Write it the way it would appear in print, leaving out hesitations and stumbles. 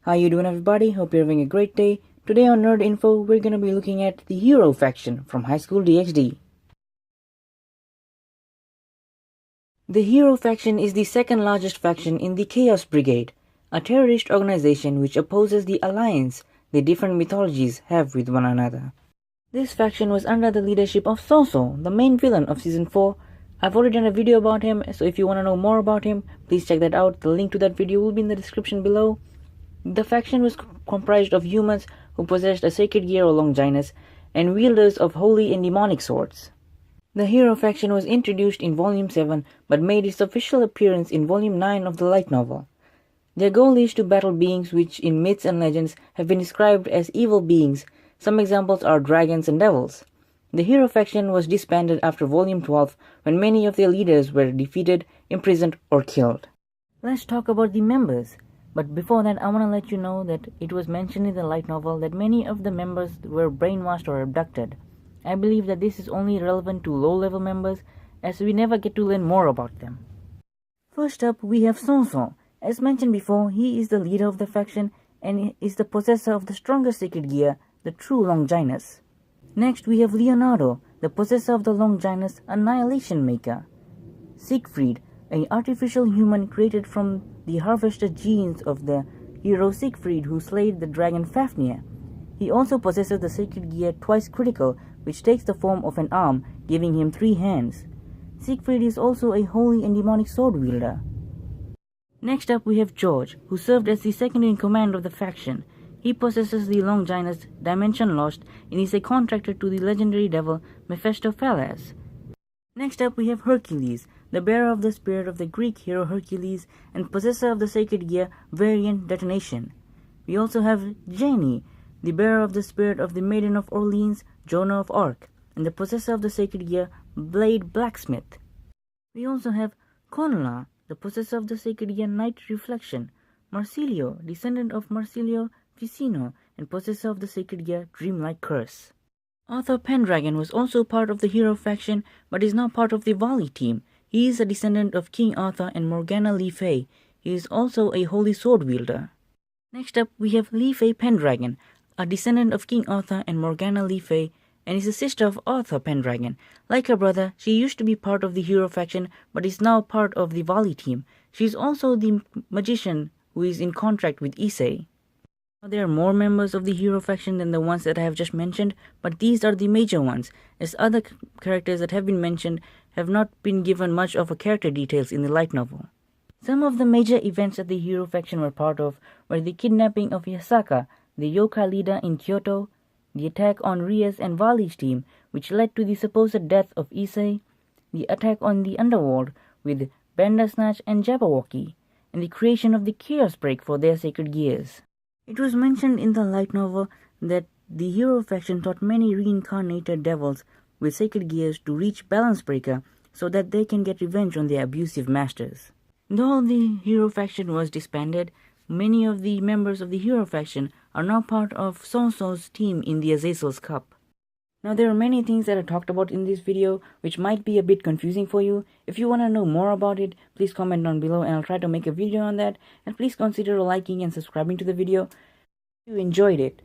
How you doing, everybody? Hope you're having a great day. Today on Nerd Info, we're gonna be looking at the Hero faction from Highschool DxD. The Hero faction is the second largest faction in the Khaos Brigade, a terrorist organization which opposes the alliance the different mythologies have with one another. This faction was under the leadership of Soso, the main villain of Season 4. I've already done a video about him, so if you want to know more about him, please check that out. The link to that video will be in the description below. The faction was comprised of humans who possessed a sacred gear or Longinus, and wielders of holy and demonic swords. The Hero faction was introduced in Volume 7, but made its official appearance in Volume 9 of the light novel. Their goal is to battle beings which in myths and legends have been described as evil beings. Some examples are dragons and devils. The Hero faction was disbanded after Volume 12 when many of their leaders were defeated, imprisoned, or killed. Let's talk about the members. But before that, I want to let you know that it was mentioned in the light novel that many of the members were brainwashed or abducted. I believe that this is only relevant to low-level members, as we never get to learn more about them. First up, we have Soso. As mentioned before, he is the leader of the faction and is the possessor of the strongest sacred gear, the true Longinus. Next, we have Leonardo, the possessor of the Longinus Annihilation Maker. Siegfried, an artificial human created from the harvested genes of the hero Siegfried who slayed the dragon Fafnir. He also possesses the sacred gear Twice Critical, which takes the form of an arm, giving him 3 hands. Siegfried is also a holy and demonic sword wielder. Next up, we have George, who served as the second in command of the faction. He possesses the Longinus Dimension Lost and is a contractor to the legendary devil Mephistopheles. Next up, we have Hercules, the bearer of the spirit of the Greek hero Hercules and possessor of the sacred gear Variant Detonation. We also have Janie, the bearer of the spirit of the Maiden of Orleans, Joan of Arc, and the possessor of the sacred gear Blade Blacksmith. We also have Conla, the possessor of the sacred gear Night Reflection, Marsilio, descendant of Marsilio Ficino, and possessor of the sacred gear Dreamlight Curse. Arthur Pendragon was also part of the Hero faction, but is now part of the Vali team. He is a descendant of King Arthur and Morgana Le Fay. He is also a holy sword wielder. Next up, we have Le Fay Pendragon, a descendant of King Arthur and Morgana Le Fay, and is a sister of Arthur Pendragon. Like her brother, she used to be part of the Hero faction, but is now part of the Vali team. She is also the magician who is in contract with Issei. There are more members of the Hero faction than the ones that I have just mentioned, but these are the major ones, as other characters that have been mentioned have not been given much of a character details in the light novel. Some of the major events that the Hero faction were part of were the kidnapping of Yasaka, the yokai leader in Kyoto, the attack on Rias and Vali's team, which led to the supposed death of Issei, the attack on the underworld with Bandersnatch and Jabberwocky, and the creation of the Chaos Break for their sacred gears. It was mentioned in the light novel that the Hero faction taught many reincarnated devils with sacred gears to reach Balance Breaker so that they can get revenge on their abusive masters. Though the Hero faction was disbanded, many of the members of the Hero faction are now part of Soso's team in the Azazel's Cup. Now, there are many things that I talked about in this video which might be a bit confusing for you. If you want to know more about it, please comment down below and I'll try to make a video on that. And please consider liking and subscribing to the video if you enjoyed it.